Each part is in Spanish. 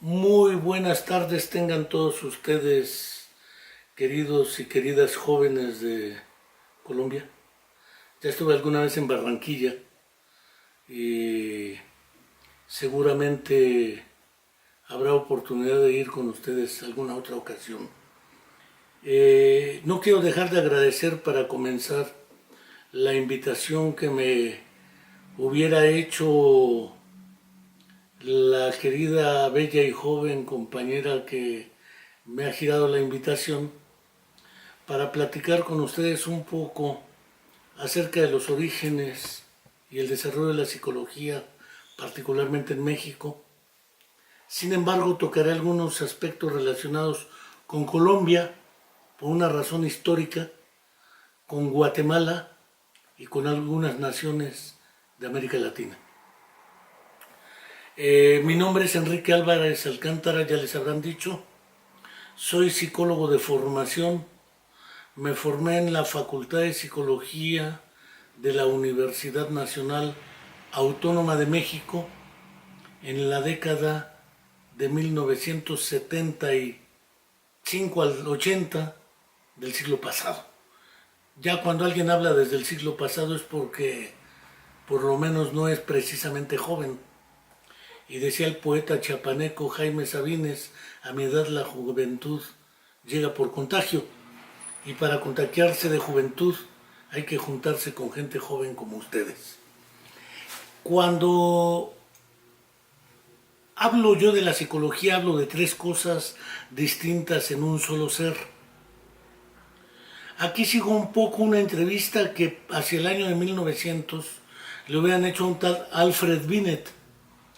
Muy buenas tardes tengan todos ustedes, queridos y queridas jóvenes de Colombia. Ya estuve alguna vez en Barranquilla y seguramente habrá oportunidad de ir con ustedes alguna otra ocasión. No quiero dejar de agradecer para comenzar la invitación que me hubiera hecho la querida, bella y joven compañera que me ha girado la invitación para platicar con ustedes un poco acerca de los orígenes y el desarrollo de la psicología, particularmente en México. Sin embargo, tocaré algunos aspectos relacionados con Colombia, por una razón histórica, con Guatemala y con algunas naciones de América Latina. Mi nombre es Enrique Álvarez Alcántara, ya les habrán dicho. Soy psicólogo de formación. Me formé en la Facultad de Psicología de la Universidad Nacional Autónoma de México en la década de 1975 al 80 del siglo pasado. Ya cuando alguien habla desde el siglo pasado es porque por lo menos no es precisamente joven. Y decía el poeta chiapaneco Jaime Sabines, a mi edad la juventud llega por contagio. Y para contagiarse de juventud hay que juntarse con gente joven como ustedes. Cuando hablo yo de la psicología, hablo de tres cosas distintas en un solo ser. Aquí sigo un poco una entrevista que hacia el año de 1900 le hubieran hecho a un tal Alfred Binet,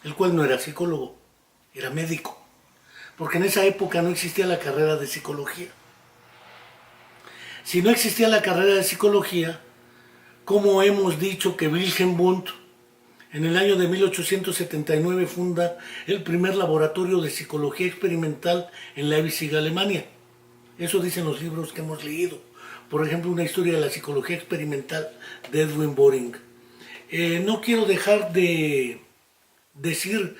el cual no era psicólogo, era médico, porque en esa época no existía la carrera de psicología. Si no existía la carrera de psicología, ¿cómo hemos dicho que Wilhelm Wundt en el año de 1879 funda el primer laboratorio de psicología experimental en Leipzig, Alemania? Eso dicen los libros que hemos leído. Por ejemplo, una historia de la psicología experimental de Edwin Boring. No quiero dejar de decir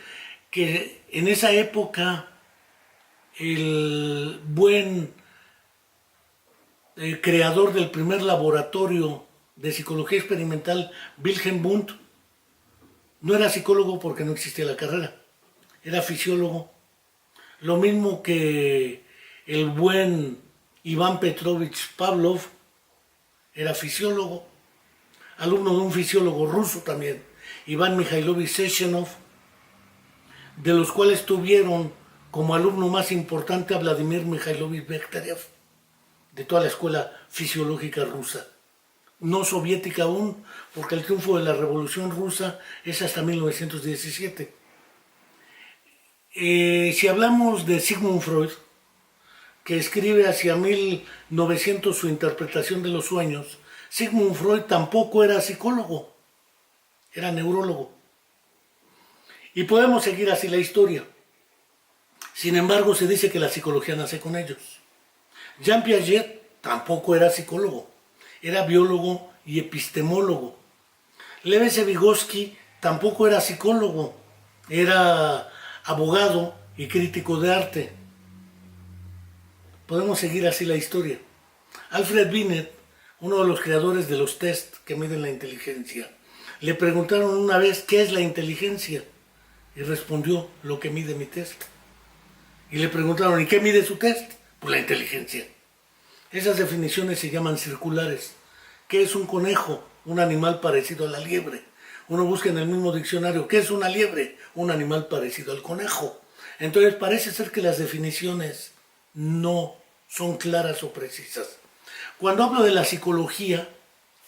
que en esa época el buen creador del primer laboratorio de psicología experimental, Wilhelm Wundt, no era psicólogo porque no existía la carrera, era fisiólogo. Lo mismo que el buen Iván Petrovich Pavlov era fisiólogo, alumno de un fisiólogo ruso también, Iván Mikhailovich Sechenov, de los cuales tuvieron como alumno más importante a Vladimir Mikhailovich Bekhterev, de toda la escuela fisiológica rusa. No soviética aún, porque el triunfo de la Revolución Rusa es hasta 1917. Si hablamos de Sigmund Freud, que escribe hacia 1900 su interpretación de los sueños, Sigmund Freud tampoco era psicólogo, era neurólogo. Y podemos seguir así la historia. Sin embargo, se dice que la psicología nace con ellos. Jean Piaget tampoco era psicólogo, era biólogo y epistemólogo. Lev Vygotsky tampoco era psicólogo, era abogado y crítico de arte. Podemos seguir así la historia. Alfred Binet, uno de los creadores de los test que miden la inteligencia, le preguntaron una vez qué es la inteligencia y respondió: lo que mide mi test. Y le preguntaron: ¿y qué mide su test? Pues la inteligencia. Esas definiciones se llaman circulares. ¿Qué es un conejo? Un animal parecido a la liebre. Uno busca en el mismo diccionario: ¿qué es una liebre? Un animal parecido al conejo. Entonces parece ser que las definiciones no son claras o precisas. Cuando hablo de la psicología,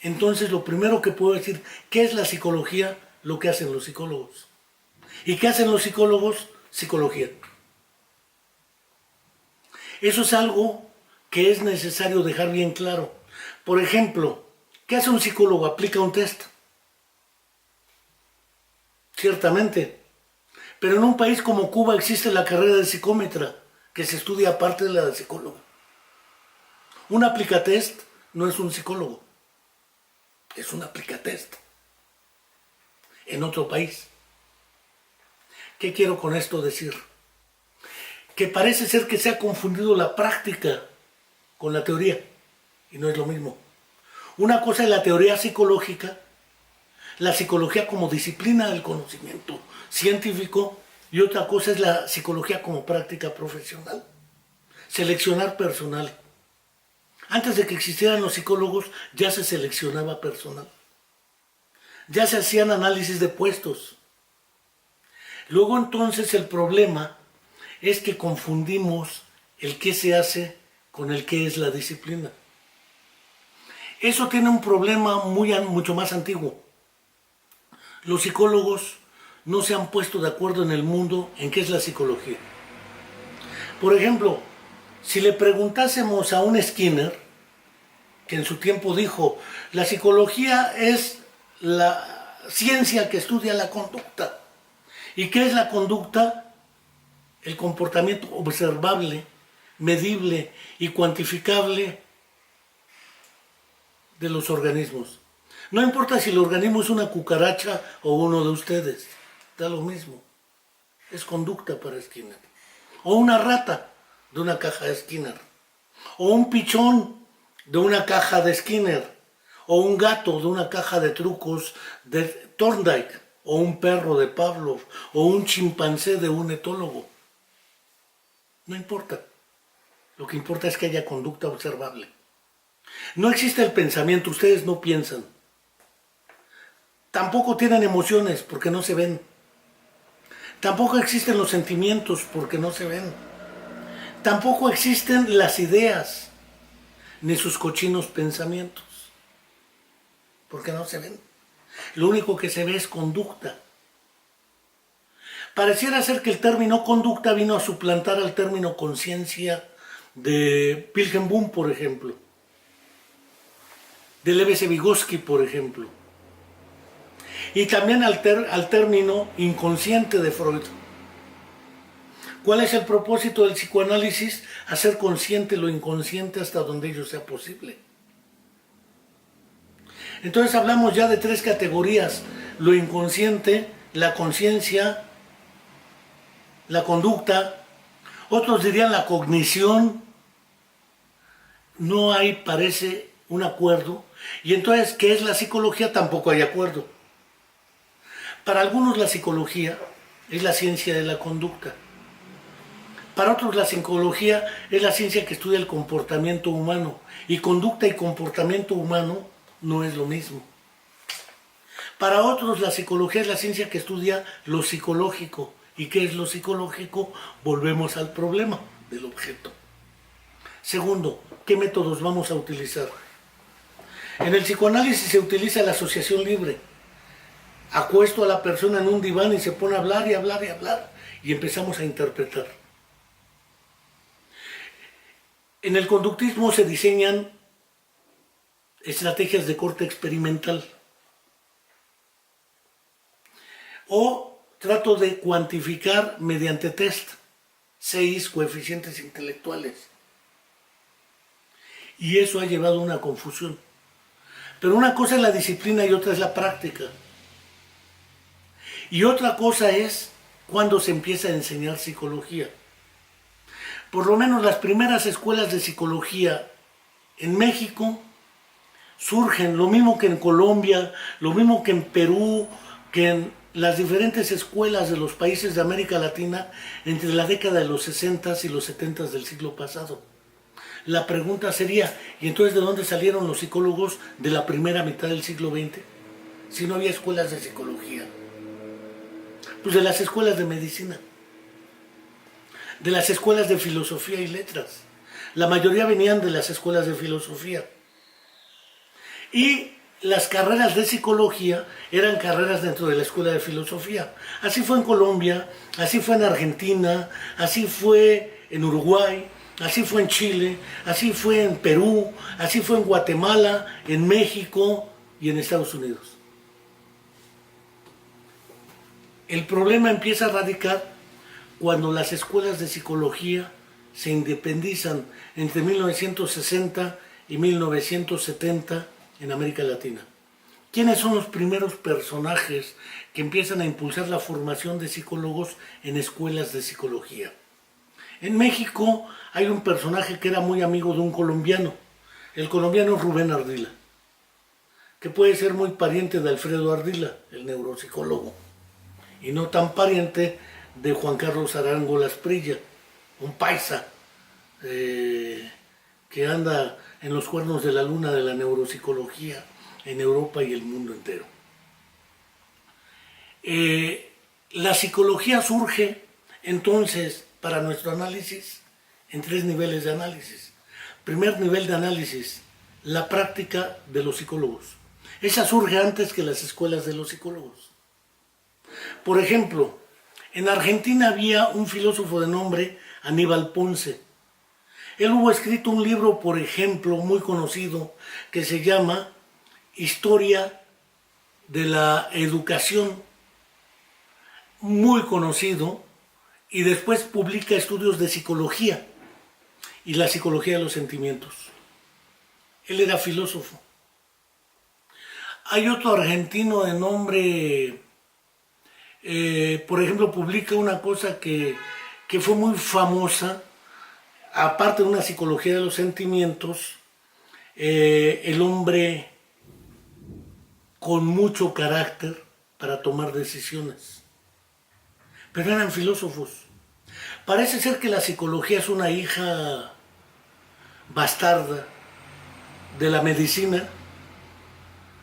entonces lo primero que puedo decir: ¿qué es la psicología? Lo que hacen los psicólogos. ¿Y qué hacen los psicólogos? Psicología. Eso es algo que es necesario dejar bien claro. Por ejemplo, ¿qué hace un psicólogo? Aplica un test. Ciertamente. Pero en un país como Cuba existe la carrera de psicómetra, que se estudia aparte de la de psicólogo. Un aplicatest no es un psicólogo, es un aplicatest. En otro país. ¿Qué quiero con esto decir? que parece ser que se ha confundido la práctica con la teoría, y no es lo mismo. Una cosa es la teoría psicológica, la psicología como disciplina del conocimiento científico, y otra cosa es la psicología como práctica profesional. Seleccionar personal. Antes de que existieran los psicólogos, ya se seleccionaba personal. Ya se hacían análisis de puestos. Luego entonces el problema es que confundimos el qué se hace con el qué es la disciplina. Eso tiene un problema mucho más antiguo. Los psicólogos no se han puesto de acuerdo en el mundo en qué es la psicología. Por ejemplo, si le preguntásemos a un Skinner, que en su tiempo dijo, la psicología es la ciencia que estudia la conducta. ¿Y qué es la conducta? El comportamiento observable, medible y cuantificable de los organismos. No importa si el organismo es una cucaracha o uno de ustedes, da lo mismo. Es conducta para Skinner. O una rata de una caja de Skinner. O un pichón de una caja de Skinner. O un gato de una caja de trucos de Thorndike. O un perro de Pavlov. O un chimpancé de un etólogo. No importa. Lo que importa es que haya conducta observable. No existe el pensamiento, ustedes no piensan. Tampoco tienen emociones porque no se ven. Tampoco existen los sentimientos porque no se ven. Tampoco existen las ideas ni sus cochinos pensamientos porque no se ven. Lo único que se ve es conducta. Pareciera ser que el término conducta vino a suplantar al término conciencia de Wilhelm Wundt, por ejemplo, de Lev Vygotsky, por ejemplo, y también al término inconsciente de Freud. ¿Cuál es el propósito del psicoanálisis? Hacer consciente lo inconsciente hasta donde ello sea posible. Entonces hablamos ya de tres categorías: lo inconsciente, la conciencia, la conducta. Otros dirían la cognición. No hay, parece, un acuerdo. Y entonces, ¿qué es la psicología? Tampoco hay acuerdo. Para algunos la psicología es la ciencia de la conducta. Para otros la psicología es la ciencia que estudia el comportamiento humano. Y conducta y comportamiento humano no es lo mismo. Para otros la psicología es la ciencia que estudia lo psicológico. ¿Y qué es lo psicológico? Volvemos al problema del objeto. Segundo, ¿qué métodos vamos a utilizar? En el psicoanálisis se utiliza la asociación libre. Acuesto a la persona en un diván y se pone a hablar y hablar y hablar y empezamos a interpretar. En el conductismo se diseñan estrategias de corte experimental. O trato de cuantificar mediante test, 6 coeficientes intelectuales. Y eso ha llevado a una confusión. Pero una cosa es la disciplina y otra es la práctica. Y otra cosa es cuando se empieza a enseñar psicología. Por lo menos las primeras escuelas de psicología en México surgen, lo mismo que en Colombia, lo mismo que en Perú, que en las diferentes escuelas de los países de América Latina entre la década de los 60 y los 70 del siglo pasado. La pregunta sería, ¿y entonces de dónde salieron los psicólogos de la primera mitad del siglo XX? Si no había escuelas de psicología. Pues de las escuelas de medicina, de las escuelas de filosofía y letras. La mayoría venían de las escuelas de filosofía. Y las carreras de psicología eran carreras dentro de la escuela de filosofía. Así fue en Colombia, así fue en Argentina, así fue en Uruguay, así fue en Chile, así fue en Perú, así fue en Guatemala, en México y en Estados Unidos. El problema empieza a radicar cuando las escuelas de psicología se independizan entre 1960 y 1970 en América Latina. ¿Quiénes son los primeros personajes que empiezan a impulsar la formación de psicólogos en escuelas de psicología? En México hay un personaje que era muy amigo de un colombiano. El colombiano es Rubén Ardila, que puede ser muy pariente de Alfredo Ardila, el neuropsicólogo, y no tan pariente de Juan Carlos Arango Lasprilla, un paisa que anda en los cuernos de la luna de la neuropsicología en Europa y el mundo entero. La psicología surge entonces para nuestro análisis en 3 niveles de análisis. Primer nivel de análisis, la práctica de los psicólogos. Esa surge antes que las escuelas de los psicólogos. Por ejemplo, en Argentina había un filósofo de nombre Aníbal Ponce. Él hubo escrito un libro, por ejemplo, muy conocido, que se llama Historia de la Educación, muy conocido, y después publica estudios de psicología y la psicología de los sentimientos. Él era filósofo. Hay otro argentino de nombre, por ejemplo, publica una cosa que fue muy famosa, aparte de una psicología de los sentimientos, el hombre con mucho carácter para tomar decisiones. Pero eran filósofos. Parece ser que la psicología es una hija bastarda de la medicina,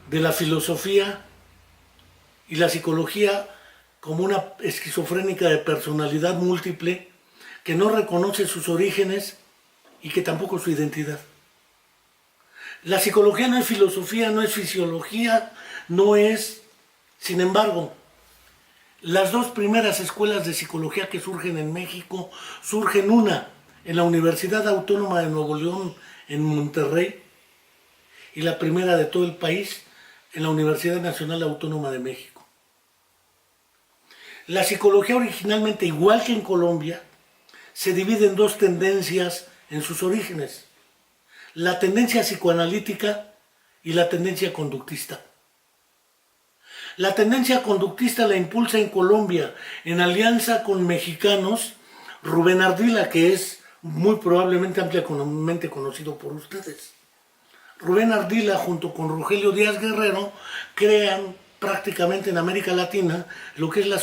de la filosofía y la psicología como una esquizofrénica de personalidad múltiple que no reconoce sus orígenes y que tampoco su identidad. La psicología no es filosofía, no es fisiología, no es, sin embargo, las 2 primeras escuelas de psicología que surgen en México, surgen una en la Universidad Autónoma de Nuevo León en Monterrey y la primera de todo el país en la Universidad Nacional Autónoma de México. La psicología originalmente, igual que en Colombia, se divide en 2 tendencias en sus orígenes: la tendencia psicoanalítica y la tendencia conductista. La tendencia conductista la impulsa en Colombia, en alianza con mexicanos, Rubén Ardila, que es muy probablemente ampliamente conocido por ustedes. Rubén Ardila, junto con Rogelio Díaz Guerrero, crean prácticamente en América Latina lo que es la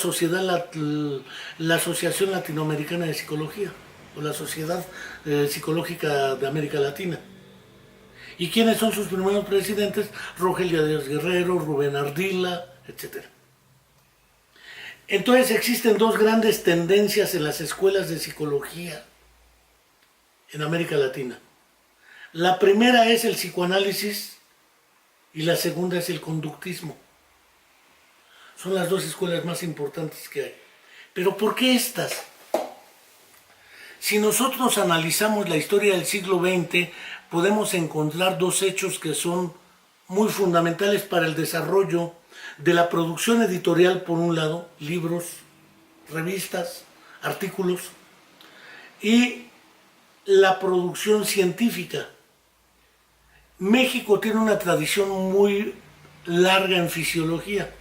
Asociación Latinoamericana de Psicología, o la Sociedad Psicológica de América Latina. ¿Y quiénes son sus primeros presidentes? Rogelio Díaz Guerrero, Rubén Ardila, etc. Entonces existen 2 grandes tendencias en las escuelas de psicología en América Latina. La primera es el psicoanálisis y la segunda es el conductismo. Son las 2 escuelas más importantes que hay. ¿Pero por qué estas? Si nosotros analizamos la historia del siglo XX, podemos encontrar 2 hechos que son muy fundamentales para el desarrollo de la producción editorial, por un lado, libros, revistas, artículos, y la producción científica. México tiene una tradición muy larga en fisiología,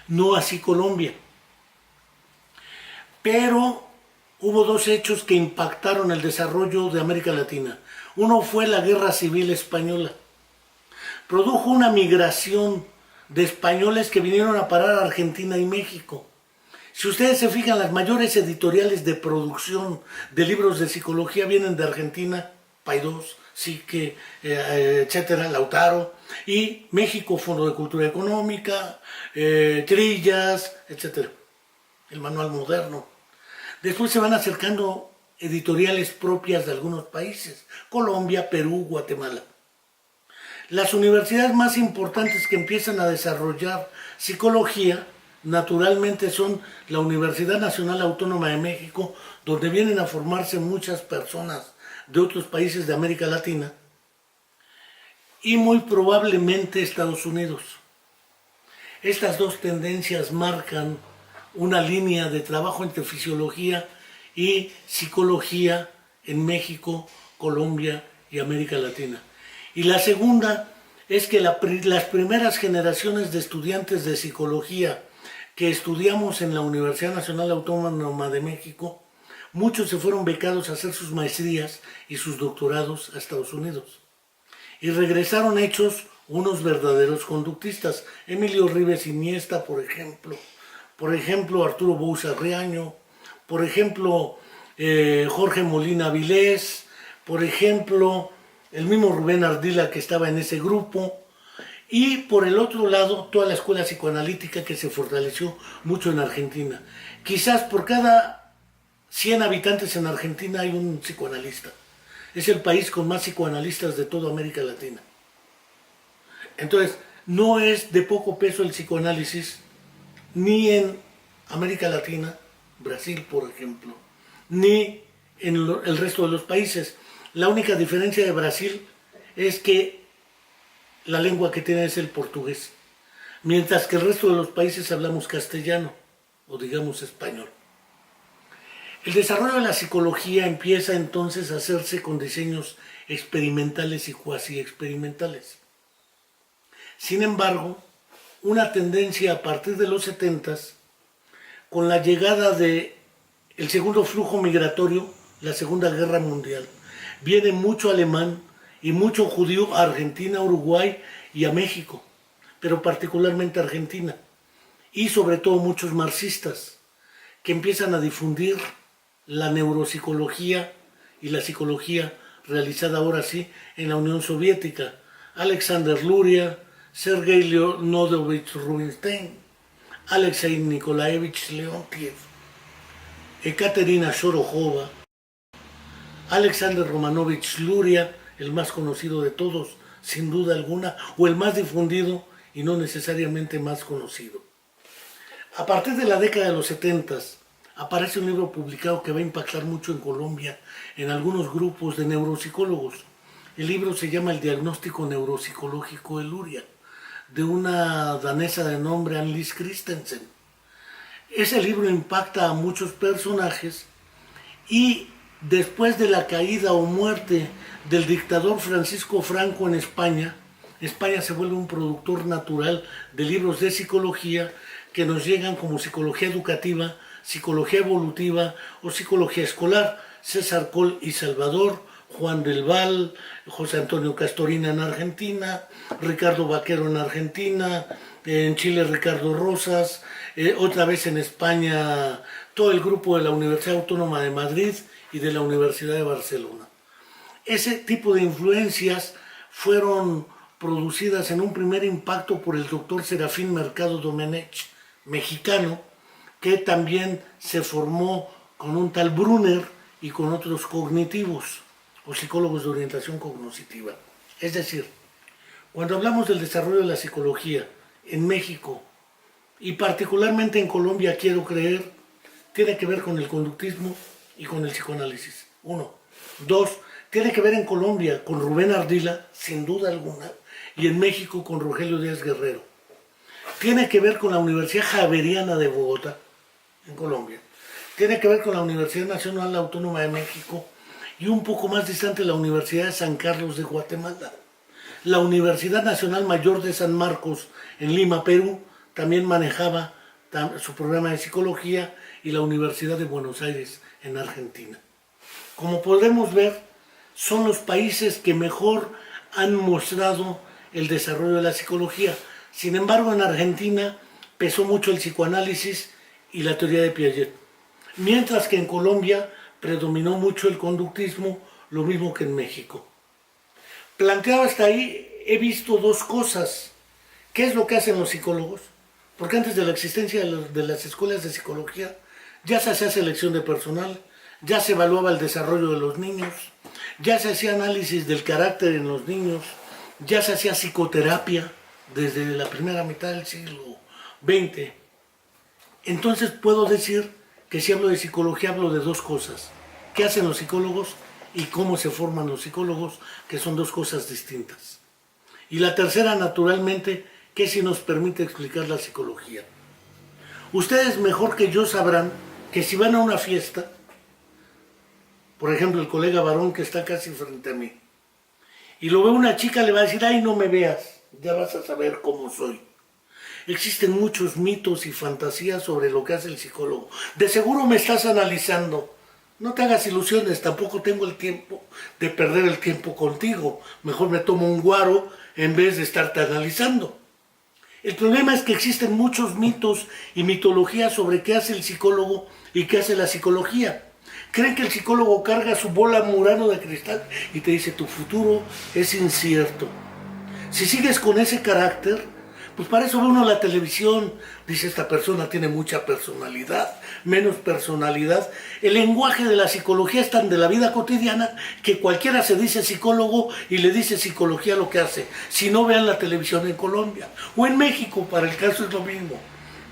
no así Colombia. Pero hubo 2 hechos que impactaron el desarrollo de América Latina. Uno fue la Guerra Civil Española. Produjo una migración de españoles que vinieron a parar a Argentina y México. Si ustedes se fijan, las mayores editoriales de producción de libros de psicología vienen de Argentina, Paidós, Psique, etcétera, Lautaro, y México, Fondo de Cultura Económica, Trillas, etcétera, el Manual Moderno. Después se van acercando editoriales propias de algunos países, Colombia, Perú, Guatemala. Las universidades más importantes que empiezan a desarrollar psicología, naturalmente, son la Universidad Nacional Autónoma de México, donde vienen a formarse muchas personas de otros países de América Latina, y muy probablemente Estados Unidos. Estas 2 tendencias marcan una línea de trabajo entre fisiología y psicología en México, Colombia y América Latina. Y la segunda es que las primeras generaciones de estudiantes de psicología que estudiamos en la Universidad Nacional Autónoma de México Muchos se fueron becados a hacer sus maestrías y sus doctorados a Estados Unidos. Y regresaron hechos unos verdaderos conductistas. Emilio Ribes Iniesta, por ejemplo Arturo Bouza Riaño, por ejemplo Jorge Molina Vilés, por ejemplo el mismo Rubén Ardila que estaba en ese grupo, y por el otro lado toda la escuela psicoanalítica que se fortaleció mucho en Argentina. Quizás por cada 100 habitantes en Argentina hay un psicoanalista. Es el país con más psicoanalistas de toda América Latina. Entonces, no es de poco peso el psicoanálisis, ni en América Latina, Brasil por ejemplo, ni en el resto de los países. La única diferencia de Brasil es que la lengua que tiene es el portugués, mientras que el resto de los países hablamos castellano, o digamos español. El desarrollo de la psicología empieza entonces a hacerse con diseños experimentales y cuasi experimentales. Sin embargo, una tendencia a partir de los 70s, con la llegada del segundo flujo migratorio, la Segunda Guerra Mundial, viene mucho alemán y mucho judío a Argentina, Uruguay y a México, pero particularmente a Argentina, y sobre todo muchos marxistas que empiezan a difundir la neuropsicología y la psicología realizada ahora sí en la Unión Soviética. Alexander Luria, Sergei Leonidovich Rubinstein, Alexei Nikolaevich Leontiev, Ekaterina Shorokova, Alexander Romanovich Luria, el más conocido de todos, sin duda alguna, o el más difundido y no necesariamente más conocido. A partir de la década de los 70s, aparece un libro publicado que va a impactar mucho en Colombia, en algunos grupos de neuropsicólogos. El libro se llama El diagnóstico neuropsicológico de Luria, de una danesa de nombre Annelise Christensen. Ese libro impacta a muchos personajes y después de la caída o muerte del dictador Francisco Franco en España, España se vuelve un productor natural de libros de psicología que nos llegan como psicología educativa, psicología evolutiva o psicología escolar. César Coll y Salvador, Juan del Val, José Antonio Castorina en Argentina, Ricardo Vaquero en Argentina, en Chile Ricardo Rosas, otra vez en España todo el grupo de la Universidad Autónoma de Madrid y de la Universidad de Barcelona. Ese tipo de influencias fueron producidas en un primer impacto por el doctor Serafín Mercado Domenech, mexicano, que también se formó con un tal Brunner y con otros cognitivos o psicólogos de orientación cognitiva. Es decir, cuando hablamos del desarrollo de la psicología en México y particularmente en Colombia, quiero creer, tiene que ver con el conductismo y con el psicoanálisis. Uno. Dos, tiene que ver en Colombia con Rubén Ardila, sin duda alguna, y en México con Rogelio Díaz Guerrero. Tiene que ver con la Universidad Javeriana de Bogotá, en Colombia. Tiene que ver con la Universidad Nacional Autónoma de México y un poco más distante la Universidad de San Carlos de Guatemala. La Universidad Nacional Mayor de San Marcos en Lima, Perú, también manejaba su programa de psicología, y la Universidad de Buenos Aires en Argentina. Como podemos ver, son los países que mejor han mostrado el desarrollo de la psicología. Sin embargo, en Argentina pesó mucho el psicoanálisis y la teoría de Piaget, mientras que en Colombia predominó mucho el conductismo, lo mismo que en México. Planteado hasta ahí, he visto dos cosas. ¿Qué es lo que hacen los psicólogos? Porque antes de la existencia de las escuelas de psicología, ya se hacía selección de personal, ya se evaluaba el desarrollo de los niños, ya se hacía análisis del carácter en los niños, ya se hacía psicoterapia desde la primera mitad del siglo XX. Entonces puedo decir que si hablo de psicología hablo de dos cosas: qué hacen los psicólogos y cómo se forman los psicólogos, que son dos cosas distintas. Y la tercera, naturalmente, que si nos permite explicar la psicología. Ustedes mejor que yo sabrán que si van a una fiesta, por ejemplo el colega varón que está casi frente a mí, y lo ve una chica, le va a decir: ay, no me veas, ya vas a saber cómo soy. Existen muchos mitos y fantasías sobre lo que hace el psicólogo. De seguro me estás analizando. No te hagas ilusiones, tampoco tengo el tiempo de perder el tiempo contigo. Mejor me tomo un guaro en vez de estarte analizando. El problema es que existen muchos mitos y mitologías sobre qué hace el psicólogo y qué hace la psicología. Creen que el psicólogo carga su bola Murano de cristal y te dice tu futuro es incierto. Si sigues con ese carácter, pues para eso ve uno la televisión, dice esta persona tiene mucha personalidad, menos personalidad. El lenguaje de la psicología es tan de la vida cotidiana que cualquiera se dice psicólogo y le dice psicología lo que hace. Si no, vean la televisión en Colombia o en México, para el caso es lo mismo.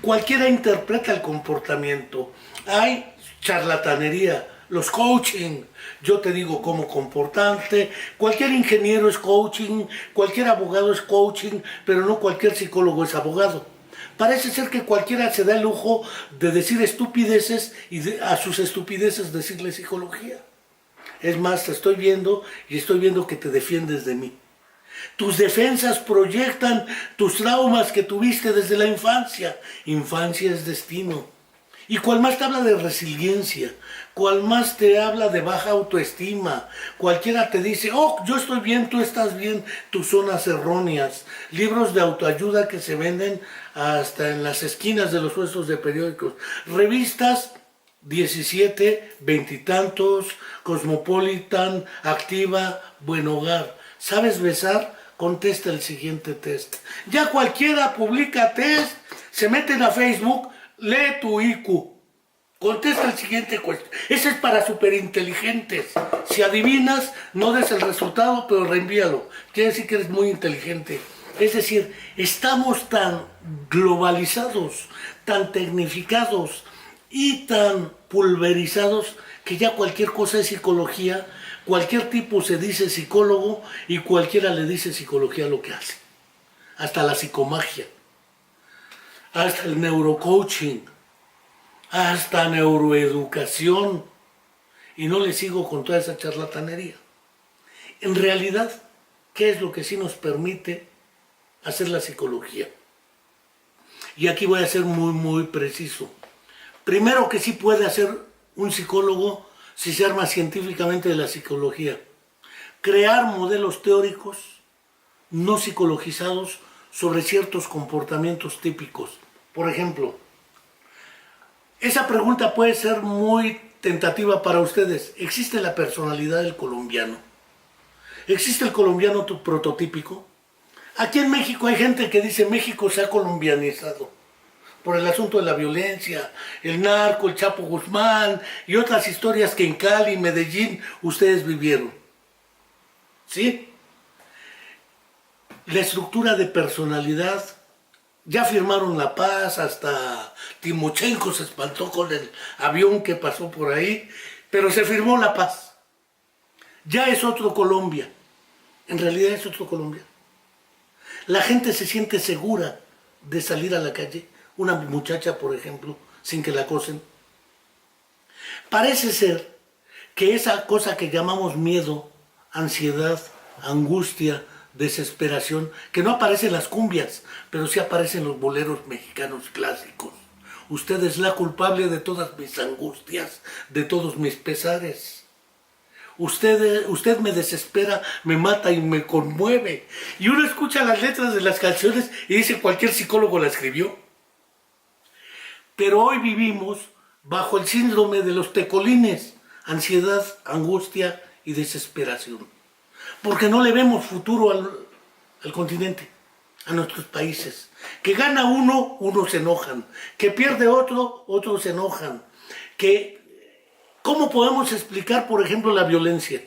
Cualquiera interpreta el comportamiento. Hay charlatanería, los coaching, yo te digo cómo comportarte, cualquier ingeniero es coaching, cualquier abogado es coaching, pero no cualquier psicólogo es abogado. Parece ser que cualquiera se da el lujo de decir estupideces y a sus estupideces decirle psicología. Es más, te estoy viendo y estoy viendo que te defiendes de mí. Tus defensas proyectan tus traumas que tuviste desde la infancia. Infancia es destino. Y cual más te habla de resiliencia, cual más te habla de baja autoestima, cualquiera te dice, oh, yo estoy bien, tú estás bien, tus zonas erróneas. Libros de autoayuda que se venden hasta en las esquinas de los puestos de periódicos. Revistas 17, 20 y tantos, Cosmopolitan, Activa, Buen Hogar. ¿Sabes besar? Contesta el siguiente test. Ya cualquiera publica test, se meten a Facebook, lee tu IQ. Contesta el siguiente cuestión. Ese es para superinteligentes. Si adivinas, no des el resultado, pero reenvíalo. Quiere decir que eres muy inteligente. Es decir, estamos tan globalizados, tan tecnificados y tan pulverizados que ya cualquier cosa es psicología, cualquier tipo se dice psicólogo y cualquiera le dice psicología a lo que hace. Hasta la psicomagia, hasta el neurocoaching, hasta neuroeducación. Y no le sigo con toda esa charlatanería. En realidad, ¿qué es lo que sí nos permite hacer la psicología? Y aquí voy a ser muy preciso. Primero, que sí puede hacer un psicólogo si se arma científicamente de la psicología. Crear modelos teóricos no psicologizados sobre ciertos comportamientos típicos. Por ejemplo, esa pregunta puede ser muy tentativa para ustedes. ¿Existe la personalidad del colombiano? ¿Existe el colombiano prototípico? Aquí en México hay gente que dice México se ha colombianizado por el asunto de la violencia, el narco, el Chapo Guzmán y otras historias que en Cali, Medellín, ustedes vivieron. ¿Sí? La estructura de personalidad, ya firmaron la paz, hasta Timochenko se espantó con el avión que pasó por ahí, pero se firmó la paz. Ya es otro Colombia, en realidad es otro Colombia. La gente se siente segura de salir a la calle, una muchacha, por ejemplo, sin que la acosen. Parece ser que esa cosa que llamamos miedo, ansiedad, angustia, desesperación, que no aparece en las cumbias, pero sí aparece en los boleros mexicanos clásicos. Usted es la culpable de todas mis angustias, de todos mis pesares. Usted me desespera, me mata y me conmueve. Y uno escucha las letras de las canciones y dice cualquier psicólogo la escribió. Pero hoy vivimos bajo el síndrome de los tecolines, ansiedad, angustia y desesperación. Porque no le vemos futuro al continente, a nuestros países. Que gana uno, unos se enojan. Que pierde otro, otros se enojan. ¿Cómo podemos explicar, por ejemplo, la violencia?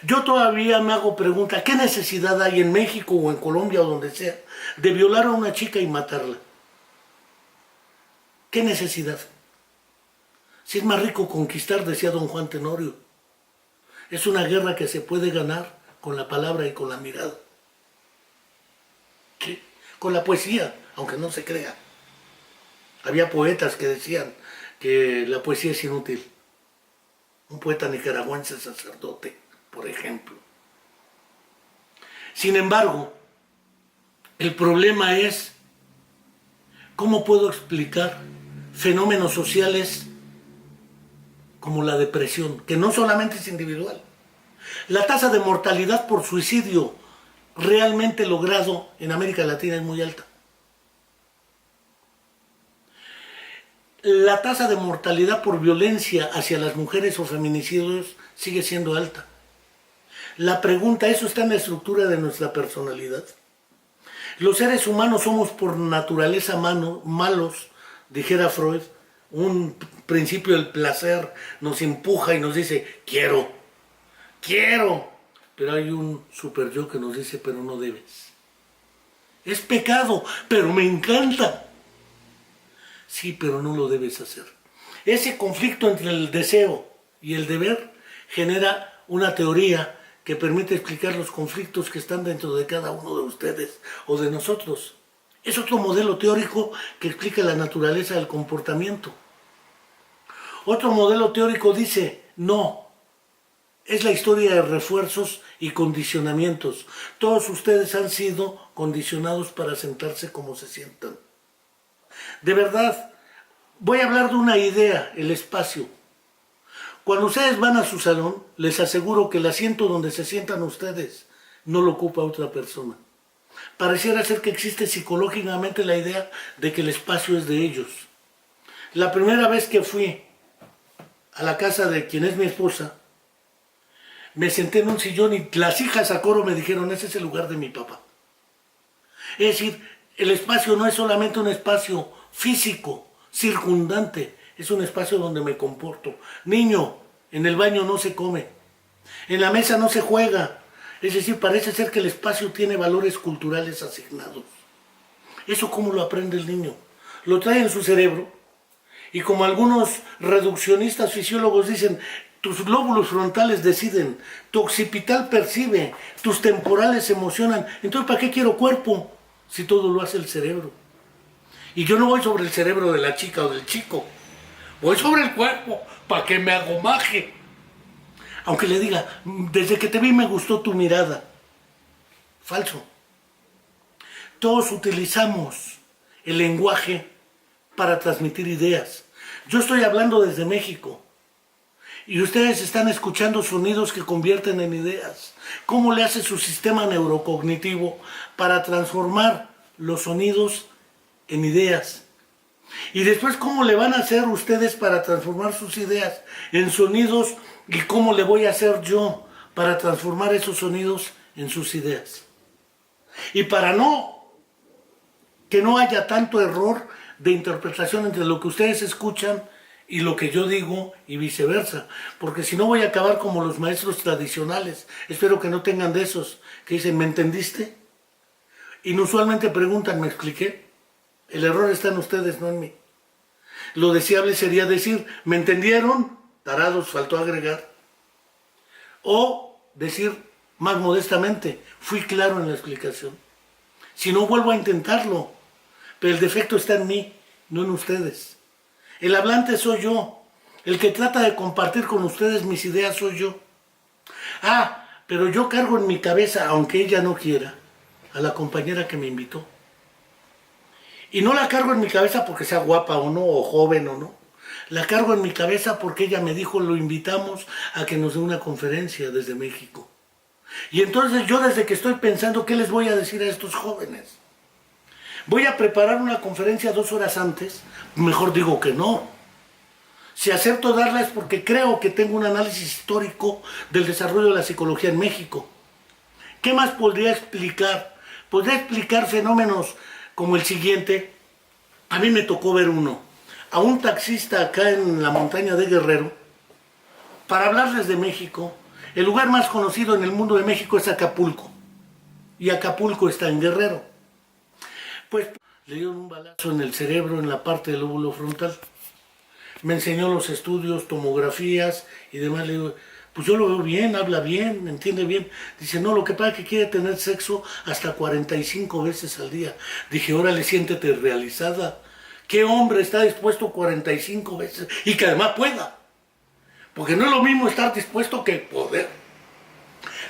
Yo todavía me hago pregunta, ¿qué necesidad hay en México o en Colombia o donde sea de violar a una chica y matarla? ¿Qué necesidad? Si es más rico conquistar, decía don Juan Tenorio. Es una guerra que se puede ganar con la palabra y con la mirada. ¿Sí? Con la poesía, aunque no se crea. Había poetas que decían que la poesía es inútil. Un poeta nicaragüense sacerdote, por ejemplo. Sin embargo, el problema es cómo puedo explicar fenómenos sociales como la depresión, que no solamente es individual. La tasa de mortalidad por suicidio realmente logrado en América Latina es muy alta. La tasa de mortalidad por violencia hacia las mujeres o feminicidios sigue siendo alta. La pregunta, ¿eso está en la estructura de nuestra personalidad? Los seres humanos somos por naturaleza malos, dijera Freud. Un principio del placer nos empuja y nos dice, quiero. Pero hay un super yo que nos dice, pero no debes. Es pecado, pero me encanta. Sí, pero no lo debes hacer. Ese conflicto entre el deseo y el deber genera una teoría que permite explicar los conflictos que están dentro de cada uno de ustedes o de nosotros. Es otro modelo teórico que explica la naturaleza del comportamiento. Otro modelo teórico dice, no, es la historia de refuerzos y condicionamientos. Todos ustedes han sido condicionados para sentarse como se sientan. De verdad, voy a hablar de una idea, el espacio. Cuando ustedes van a su salón, les aseguro que el asiento donde se sientan ustedes no lo ocupa otra persona. Pareciera ser que existe psicológicamente la idea de que el espacio es de ellos. La primera vez que fui a la casa de quien es mi esposa, me senté en un sillón y las hijas a coro me dijeron, ese es el lugar de mi papá. Es decir, el espacio no es solamente un espacio físico, circundante, es un espacio donde me comporto. Niño, en el baño no se come, en la mesa no se juega. Es decir, parece ser que el espacio tiene valores culturales asignados. ¿Eso cómo lo aprende el niño? Lo trae en su cerebro y como algunos reduccionistas fisiólogos dicen, tus lóbulos frontales deciden, tu occipital percibe, tus temporales se emocionan. Entonces, ¿para qué quiero cuerpo si todo lo hace el cerebro? Y yo no voy sobre el cerebro de la chica o del chico. Voy sobre el cuerpo para que me agomaje. Aunque le diga, desde que te vi me gustó tu mirada. Falso. Todos utilizamos el lenguaje para transmitir ideas. Yo estoy hablando desde México. Y ustedes están escuchando sonidos que convierten en ideas. ¿Cómo le hace su sistema neurocognitivo para transformar los sonidos en ideas? Y después, ¿cómo le van a hacer ustedes para transformar sus ideas en sonidos? ¿Y cómo le voy a hacer yo para transformar esos sonidos en sus ideas? Y para que no haya tanto error de interpretación entre lo que ustedes escuchan y lo que yo digo y viceversa, porque si no voy a acabar como los maestros tradicionales. Espero que no tengan de esos que dicen, ¿me entendiste? Inusualmente preguntan, ¿me expliqué? El error está en ustedes, no en mí. Lo deseable sería decir, ¿me entendieron? Tarados, faltó agregar. O decir más modestamente, fui claro en la explicación. Si no, vuelvo a intentarlo, pero el defecto está en mí, no en ustedes. El hablante soy yo, el que trata de compartir con ustedes mis ideas soy yo. Pero yo cargo en mi cabeza, aunque ella no quiera, a la compañera que me invitó. Y no la cargo en mi cabeza porque sea guapa o no, o joven o no. La cargo en mi cabeza porque ella me dijo, lo invitamos a que nos dé una conferencia desde México. Y entonces yo desde que estoy pensando, ¿qué les voy a decir a estos jóvenes? ¿Voy a preparar una conferencia 2 horas antes? Mejor digo que no. Si acepto darla es porque creo que tengo un análisis histórico del desarrollo de la psicología en México. ¿Qué más podría explicar? Podría explicar fenómenos como el siguiente. A mí me tocó ver uno. A un taxista acá en la montaña de Guerrero, para hablarles de México. El lugar más conocido en el mundo de México es Acapulco. Y Acapulco está en Guerrero. Pues le dieron un balazo en el cerebro, en la parte del lóbulo frontal. Me enseñó los estudios, tomografías y demás. Le digo, pues yo lo veo bien, habla bien, entiende bien. Dice, no, lo que pasa es que quiere tener sexo hasta 45 veces al día. Dije, órale, siéntete realizada. ¿Qué hombre está dispuesto 45 veces? Y que además pueda. Porque no es lo mismo estar dispuesto que poder.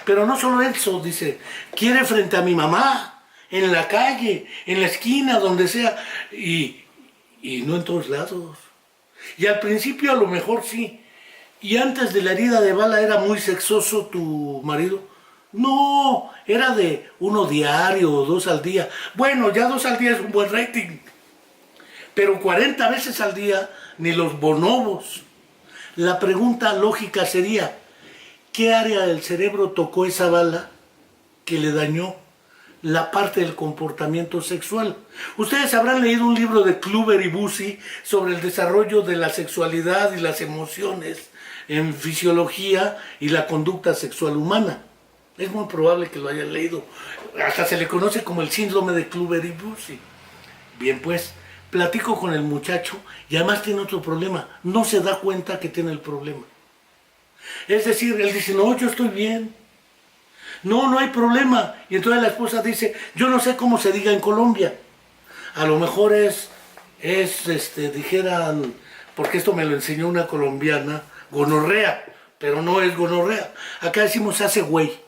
Pero no solo eso, dice, quiere frente a mi mamá, en la calle, en la esquina, donde sea, y no en todos lados. Y al principio a lo mejor sí, ¿Y antes de la herida de bala era muy sexoso tu marido? No, era de uno diario o 2 al día. Bueno, ya 2 al día es un buen rating. Pero 40 veces al día, ni los bonobos. La pregunta lógica sería, ¿qué área del cerebro tocó esa bala que le dañó la parte del comportamiento sexual? Ustedes habrán leído un libro de Kluber y Bussi sobre el desarrollo de la sexualidad y las emociones en fisiología y la conducta sexual humana. Es muy probable que lo hayan leído. Hasta se le conoce como el síndrome de Kluber y Bussi. Bien, pues, platico con el muchacho y además tiene otro problema. No se da cuenta que tiene el problema. Es decir, él dice, no, yo estoy bien. No, no hay problema. Y entonces la esposa dice, yo no sé cómo se diga en Colombia. A lo mejor dijeran, porque esto me lo enseñó una colombiana, gonorrea, pero no es gonorrea. Acá decimos hace güey.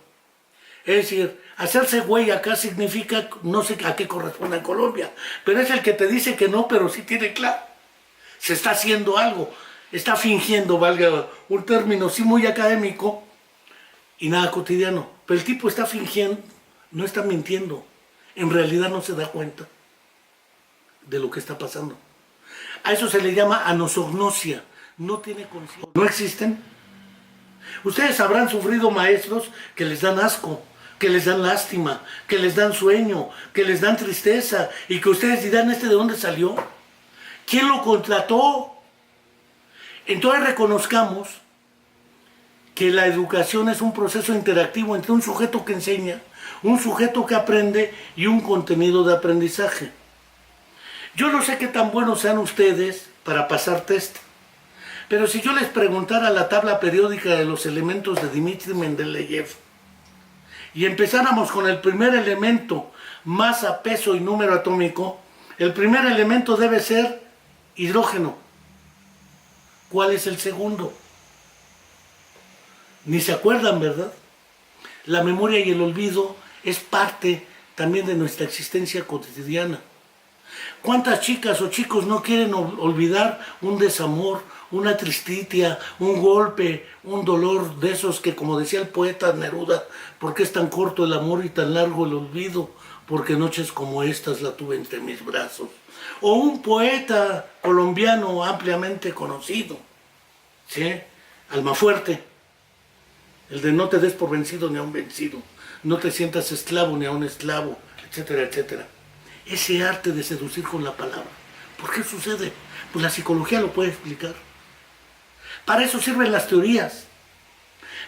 Es decir, hacerse güey acá significa, no sé a qué corresponde en Colombia, pero es el que te dice que no, pero sí tiene claro. Se está haciendo algo, está fingiendo, valga un término sí muy académico y nada cotidiano. Pero el tipo está fingiendo, no está mintiendo. En realidad no se da cuenta de lo que está pasando. A eso se le llama anosognosia. No tiene conciencia. ¿No existen? Ustedes habrán sufrido maestros que les dan asco, que les dan lástima, que les dan sueño, que les dan tristeza y que ustedes dirán, ¿de dónde salió? ¿Quién lo contrató? Entonces reconozcamos que la educación es un proceso interactivo entre un sujeto que enseña, un sujeto que aprende y un contenido de aprendizaje. Yo no sé qué tan buenos sean ustedes para pasar test, pero si yo les preguntara la tabla periódica de los elementos de Dmitri Mendeleev y empezáramos con el primer elemento, masa, peso y número atómico, el primer elemento debe ser hidrógeno. ¿Cuál es el segundo? Ni se acuerdan, ¿verdad? La memoria y el olvido es parte también de nuestra existencia cotidiana. ¿Cuántas chicas o chicos no quieren olvidar un desamor, una tristitia, un golpe, un dolor de esos que, como decía el poeta Neruda, ¿por qué es tan corto el amor y tan largo el olvido? Porque noches como estas la tuve entre mis brazos. O un poeta colombiano ampliamente conocido, ¿sí? Almafuerte, el de no te des por vencido ni a un vencido, no te sientas esclavo ni a un esclavo, etcétera, etcétera. Ese arte de seducir con la palabra. ¿Por qué sucede? Pues la psicología lo puede explicar. Para eso sirven las teorías.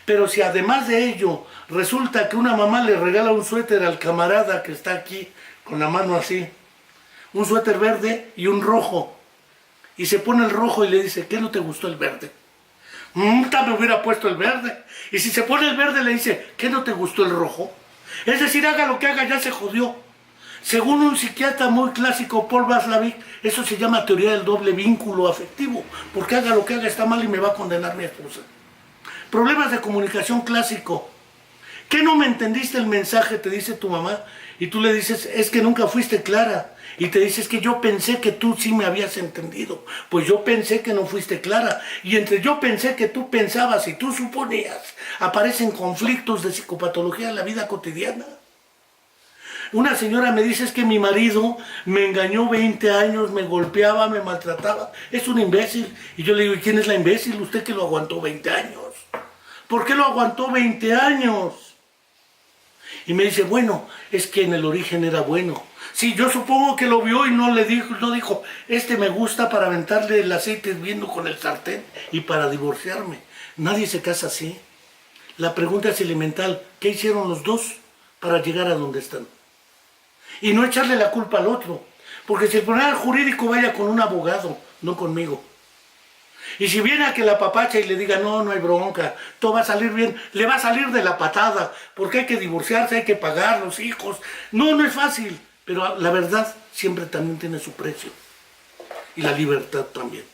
Pero si además de ello resulta que una mamá le regala un suéter al camarada que está aquí con la mano así, un suéter verde y un rojo, y se pone el rojo y le dice, ¿qué no te gustó el verde? Me hubiera puesto el verde. Y si se pone el verde le dice, ¿qué no te gustó el rojo? Es decir, haga lo que haga, ya se jodió. Según un psiquiatra muy clásico, Paul Václavic, eso se llama teoría del doble vínculo afectivo, porque haga lo que haga está mal y me va a condenar mi esposa. Problemas de comunicación clásico. ¿Qué no me entendiste el mensaje? Te dice tu mamá, y tú le dices, es que nunca fuiste clara. Y te dices que yo pensé que tú sí me habías entendido. Pues yo pensé que no fuiste clara. Y entre yo pensé que tú pensabas y tú suponías, aparecen conflictos de psicopatología en la vida cotidiana. Una señora me dice, es que mi marido me engañó 20 años, me golpeaba, me maltrataba. Es un imbécil. Y yo le digo, ¿y quién es la imbécil? Usted que lo aguantó 20 años. ¿Por qué lo aguantó 20 años? Y me dice, bueno, es que en el origen era bueno. Sí, yo supongo que lo vio y no dijo, me gusta para aventarle el aceite hirviendo con el sartén y para divorciarme. Nadie se casa así. La pregunta es elemental, ¿qué hicieron los dos para llegar a donde están? Y no echarle la culpa al otro, porque si el problema jurídico vaya con un abogado, no conmigo. Y si viene a que la papacha y le diga, no, no hay bronca, todo va a salir bien, le va a salir de la patada, porque hay que divorciarse, hay que pagar los hijos. No, no es fácil, pero la verdad siempre también tiene su precio. Y la libertad también.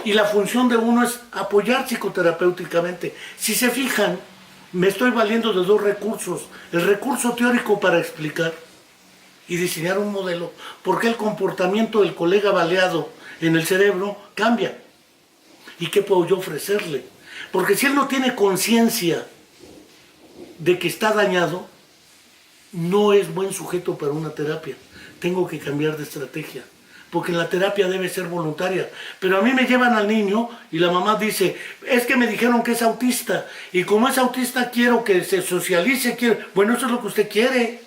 Y la función de uno es apoyar psicoterapéuticamente. Si se fijan, me estoy valiendo de 2 recursos. El recurso teórico para explicar y diseñar un modelo, por qué el comportamiento del colega baleado en el cerebro cambia. ¿Y qué puedo yo ofrecerle? Porque si él no tiene conciencia de que está dañado, no es buen sujeto para una terapia. Tengo que cambiar de estrategia, porque la terapia debe ser voluntaria. Pero a mí me llevan al niño y la mamá dice, es que me dijeron que es autista, y como es autista quiero que se socialice, bueno, eso es lo que usted quiere.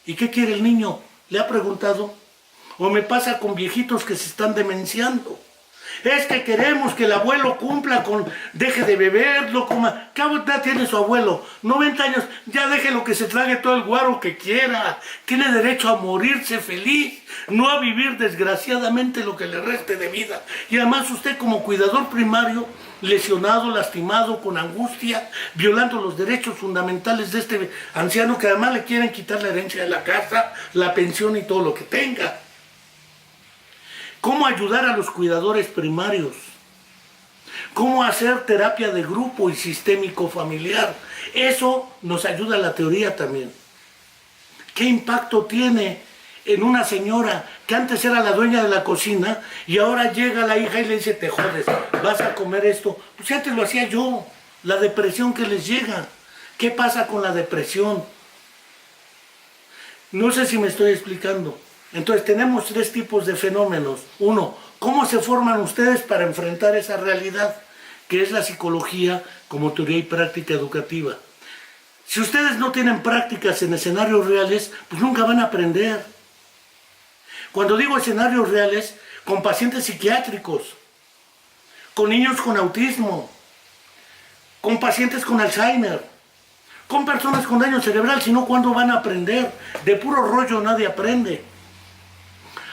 ¿Y qué quiere el niño? ¿Le ha preguntado? O me pasa con viejitos que se están demenciando. Es que queremos que el abuelo cumpla con, deje de beber, no coma. ¿Qué edad tiene su abuelo? 90 años, ya déjelo que se trague todo el guaro que quiera. Tiene derecho a morirse feliz, no a vivir desgraciadamente lo que le reste de vida. Y además usted como cuidador primario, lesionado, lastimado, con angustia, violando los derechos fundamentales de este anciano que además le quieren quitar la herencia de la casa, la pensión y todo lo que tenga. ¿Cómo ayudar a los cuidadores primarios? ¿Cómo hacer terapia de grupo y sistémico familiar? Eso nos ayuda a la teoría también. ¿Qué impacto tiene en una señora que antes era la dueña de la cocina y ahora llega la hija y le dice, te jodes, vas a comer esto? Pues antes lo hacía yo. La depresión que les llega. ¿Qué pasa con la depresión? No sé si me estoy explicando. Entonces tenemos 3 tipos de fenómenos. Uno, ¿cómo se forman ustedes para enfrentar esa realidad? Que es la psicología como teoría y práctica educativa. Si ustedes no tienen prácticas en escenarios reales, pues nunca van a aprender. Cuando digo escenarios reales, con pacientes psiquiátricos, con niños con autismo, con pacientes con Alzheimer, con personas con daño cerebral, sino ¿cuándo van a aprender? De puro rollo nadie aprende.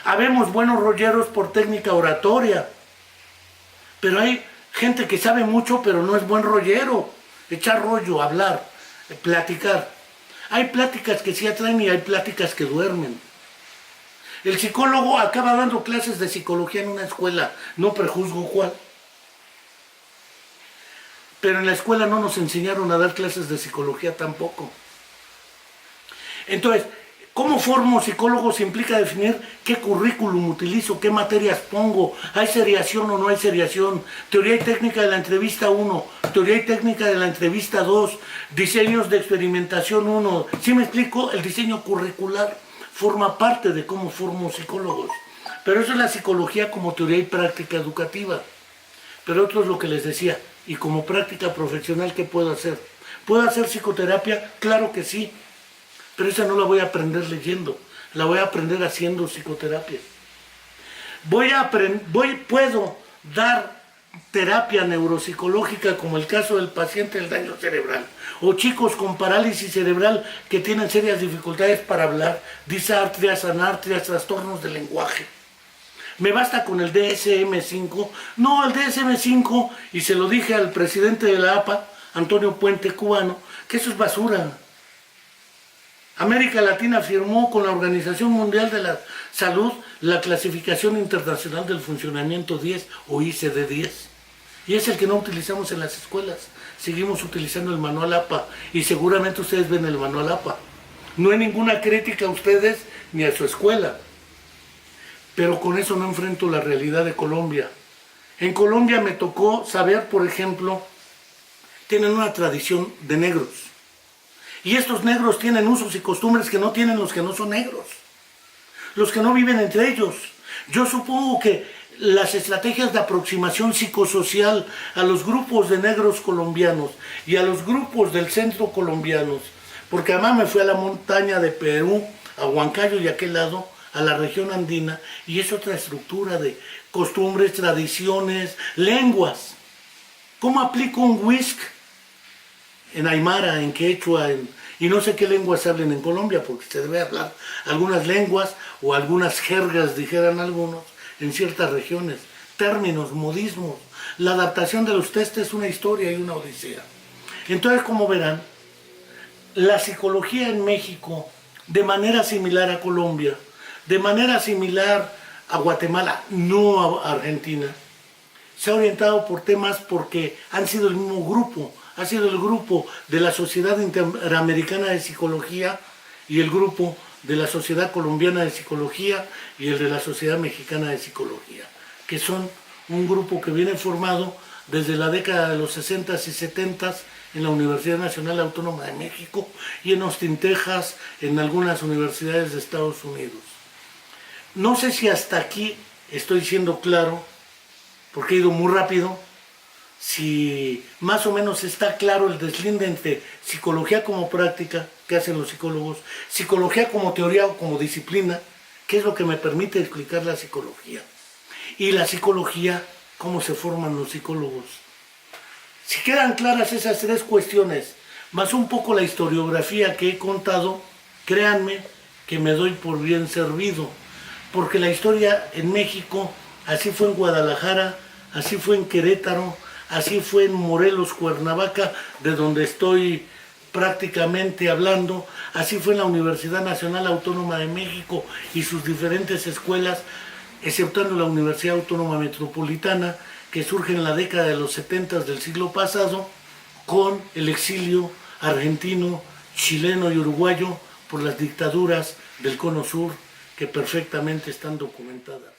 Habemos buenos rolleros por técnica oratoria, pero hay gente que sabe mucho pero no es buen rollero. Echar rollo, hablar, platicar. Hay pláticas que sí atraen y hay pláticas que duermen. El psicólogo acaba dando clases de psicología en una escuela, no prejuzgo cuál. Pero en la escuela no nos enseñaron a dar clases de psicología tampoco. Entonces, ¿cómo formo psicólogos? Implica definir qué currículum utilizo, qué materias pongo, ¿hay seriación o no hay seriación? Teoría y técnica de la entrevista 1, teoría y técnica de la entrevista 2, diseños de experimentación 1. ¿Sí me explico? El diseño curricular forma parte de cómo formo psicólogos. Pero eso es la psicología como teoría y práctica educativa. Pero otro es lo que les decía, y como práctica profesional, ¿qué puedo hacer? ¿Puedo hacer psicoterapia? Claro que sí. Pero esa no la voy a aprender leyendo, la voy a aprender haciendo psicoterapia. Puedo dar terapia neuropsicológica como el caso del paciente del daño cerebral, o chicos con parálisis cerebral que tienen serias dificultades para hablar, disartrias, anartrias, trastornos del lenguaje. ¿Me basta con el DSM-5? No, el DSM-5, y se lo dije al presidente de la APA, Antonio Puente, cubano, que eso es basura. América Latina firmó con la Organización Mundial de la Salud la Clasificación Internacional del Funcionamiento 10 o ICD-10. Y es el que no utilizamos en las escuelas. Seguimos utilizando el manual APA y seguramente ustedes ven el manual APA. No hay ninguna crítica a ustedes ni a su escuela. Pero con eso no enfrento la realidad de Colombia. En Colombia me tocó saber, por ejemplo, tienen una tradición de negros. Y estos negros tienen usos y costumbres que no tienen los que no son negros. Los que no viven entre ellos. Yo supongo que las estrategias de aproximación psicosocial a los grupos de negros colombianos y a los grupos del centro colombianos, porque además me fui a la montaña de Perú, a Huancayo y a aquel lado, a la región andina, y es otra estructura de costumbres, tradiciones, lenguas. ¿Cómo aplico un whisk en aymara, en quechua, y no sé qué lenguas hablen en Colombia, porque se debe hablar algunas lenguas o algunas jergas, dijeran algunos, en ciertas regiones, términos, modismos. La adaptación de los test es una historia y una odisea. Entonces, como verán, la psicología en México, de manera similar a Colombia, de manera similar a Guatemala, no a Argentina, se ha orientado por temas porque han sido el mismo grupo. Ha sido el grupo de la Sociedad Interamericana de Psicología y el grupo de la Sociedad Colombiana de Psicología y el de la Sociedad Mexicana de Psicología, que son un grupo que viene formado desde la década de los 60s y 70s en la Universidad Nacional Autónoma de México y en Austin, Texas, en algunas universidades de Estados Unidos. No sé si hasta aquí estoy siendo claro, porque he ido muy rápido, si más o menos está claro el deslinde entre psicología como práctica, que hacen los psicólogos, psicología como teoría o como disciplina, que es lo que me permite explicar la psicología, y la psicología, cómo se forman los psicólogos. Si quedan claras esas tres cuestiones, más un poco la historiografía que he contado, créanme que me doy por bien servido, porque la historia en México, así fue en Guadalajara, así fue en Querétaro, así fue en Morelos, Cuernavaca, de donde estoy prácticamente hablando, así fue en la Universidad Nacional Autónoma de México y sus diferentes escuelas, exceptuando la Universidad Autónoma Metropolitana, que surge en la década de los 70 del siglo pasado, con el exilio argentino, chileno y uruguayo por las dictaduras del Cono Sur, que perfectamente están documentadas.